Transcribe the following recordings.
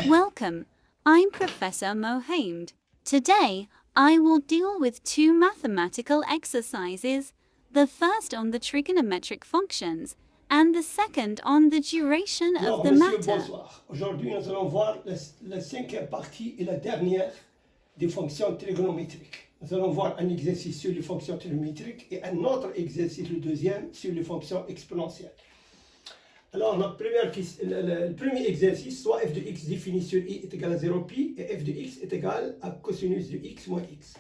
Welcome, I'm Professor Mohamed. Today, I will deal with two mathematical exercises, the first on the trigonometric functions and the second on the duration Alors, of the monsieur, matter. bonsoir. Aujourd'hui, nous allons voir la cinquième partie et la dernière des fonctions trigonométriques. Nous allons voir un exercice sur les fonctions trigonométriques et un autre exercice, le deuxième, sur les fonctions exponentielles. Alors, le premier exercice, soit f de x défini sur i est égal à 0 pi et f de x est égal à cosinus de x moins x.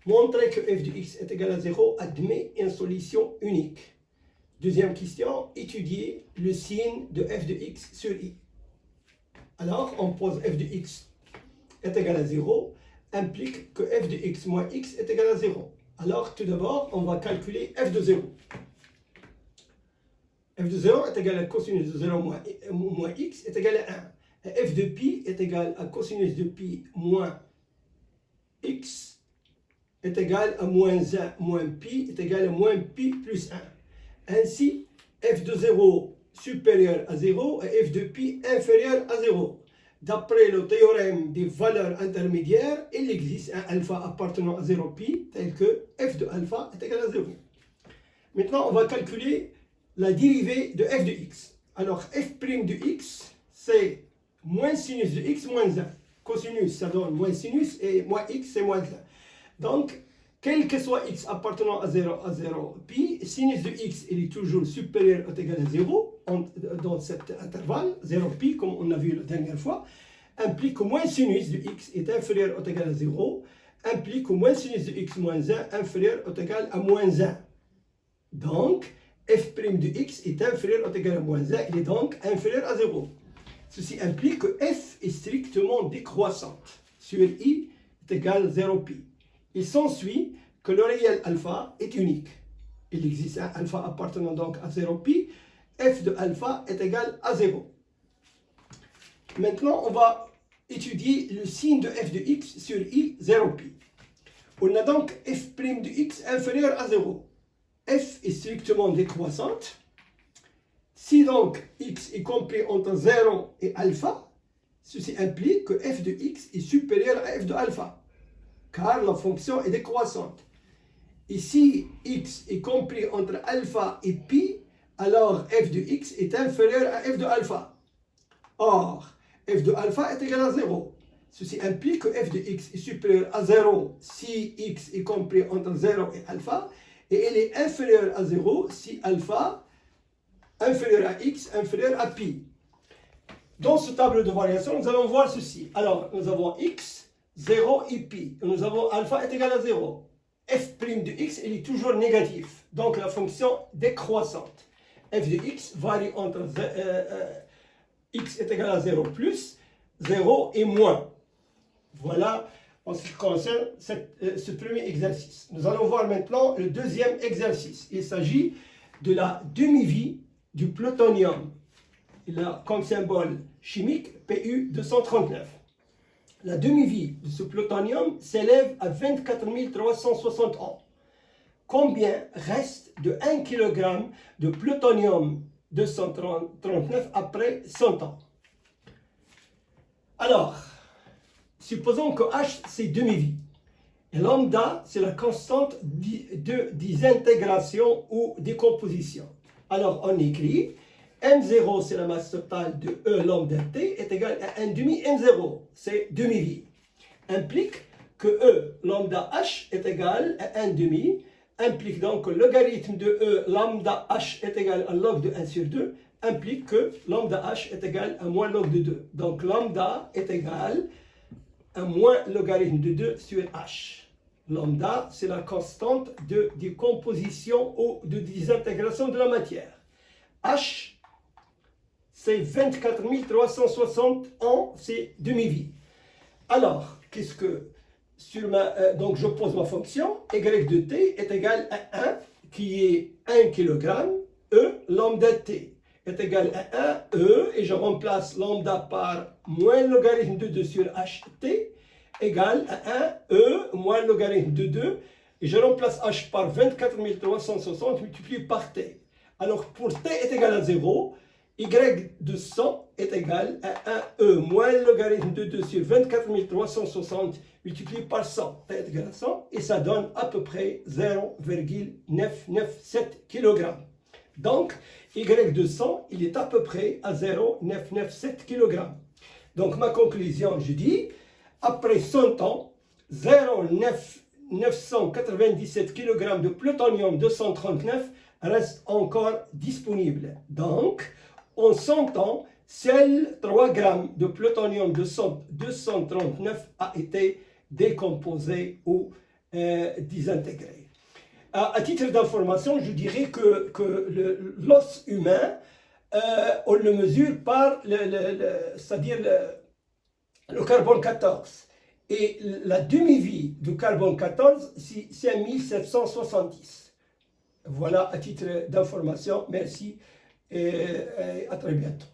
Montrer que f de x est égal à 0 admet une solution unique. Deuxième question, étudier le signe de f de x sur i. Alors, on pose f de x est égal à 0, implique que f de x moins x est égal à 0. Alors, tout d'abord, on va calculer f de 0. f de 0 est égal à cosinus de 0 moins x est égal à 1. Et f de pi est égal à cosinus de pi moins x est égal à moins 1 moins pi est égal à moins pi plus 1. Ainsi, f de 0 supérieur à 0 et f de pi inférieur à 0. D'après le théorème des valeurs intermédiaires, il existe un alpha appartenant à 0 pi tel que f de alpha est égal à 0. Maintenant, on va calculer la dérivée de f de x. Alors, f' de x, c'est moins sinus de x moins 1. Cosinus, ça donne moins sinus et moins x, c'est moins 1. Donc, quel que soit x appartenant à 0 pi, sinus de x il est toujours supérieur ou égal à 0 dans cet intervalle, 0 pi, comme on a vu la dernière fois, implique que moins sinus de x est inférieur ou égal à 0, implique que moins sinus de x moins 1 inférieur ou égal à moins 1. Donc, f' de x est inférieur ou égal à moins 1, il est donc inférieur à 0. Ceci implique que f est strictement décroissante sur i est égal à 0 pi. Il s'ensuit que le réel alpha est unique. Il existe un alpha appartenant donc à 0 pi, f de alpha est égal à 0. Maintenant, on va étudier le signe de f de x sur i 0 pi. On a donc f' de x inférieur à 0. F est strictement décroissante. Si donc x est compris entre 0 et alpha, ceci implique que f de x est supérieur à f de alpha, car la fonction est décroissante. Et si x est compris entre alpha et pi, alors f de x est inférieur à f de alpha. Or, f de alpha est égal à 0. Ceci implique que f de x est supérieur à 0 si x est compris entre 0 et alpha, et elle est inférieure à 0 si alpha inférieur à x inférieur à pi. Dans ce tableau de variation, nous allons voir ceci. Alors, nous avons x, 0 et pi. Et nous avons alpha est égal à 0. f' de x, il est toujours négatif. Donc, la fonction décroissante. f de x varie entre x est égal à 0 plus, 0 et moins. Voilà en ce qui concerne ce premier exercice. Nous allons voir maintenant le deuxième exercice. Il s'agit de la demi-vie du plutonium. Il a comme symbole chimique Pu 239. La demi-vie de ce plutonium s'élève à 24 360 ans. Combien reste de 1 kg de plutonium 239 après 100 ans? Alors, supposons que H, c'est demi-vie. Et lambda, c'est la constante de désintégration ou décomposition. Alors, on écrit M0, c'est la masse totale de E lambda T, est égale à 1 demi M0, c'est demi-vie. Implique que E lambda H est égal à 1 demi, implique donc que le logarithme de E lambda H est égal à log de 1 sur 2, implique que lambda H est égal à moins log de 2. Donc, lambda est égal à moins logarithme de 2 sur H. Lambda, c'est la constante de décomposition ou de désintégration de la matière. H, c'est 24 360 ans, c'est demi-vie. Alors, qu'est-ce que... donc, je pose ma fonction, y de t est égal à 1, qui est 1 kg, E lambda t est égal à 1, E, et je remplace lambda par moins logarithme de 2 sur ht, égale à 1, E, moins logarithme de 2, et je remplace h par 24 360 multiplié par t. Alors, pour t est égal à 0, Y de 100 est égal à 1e moins le logarithme de 2 sur 24 360 multiplié par 100 est égal à 100 et ça donne à peu près 0,997 kg. Donc, Y de 100, il est à peu près à 0,997 kg. Donc, ma conclusion, je dis, après 100 ans, 0,997 kg de plutonium 239 reste encore disponible. Donc, en 100 ans, seuls 3 grammes de plutonium 239 a été décomposé ou désintégré. À titre d'information, je dirais que l'os humain, on le mesure par c'est-à-dire le carbone 14. Et la demi-vie du carbone 14, c'est 5770. Voilà, à titre d'information. Merci et à très bientôt.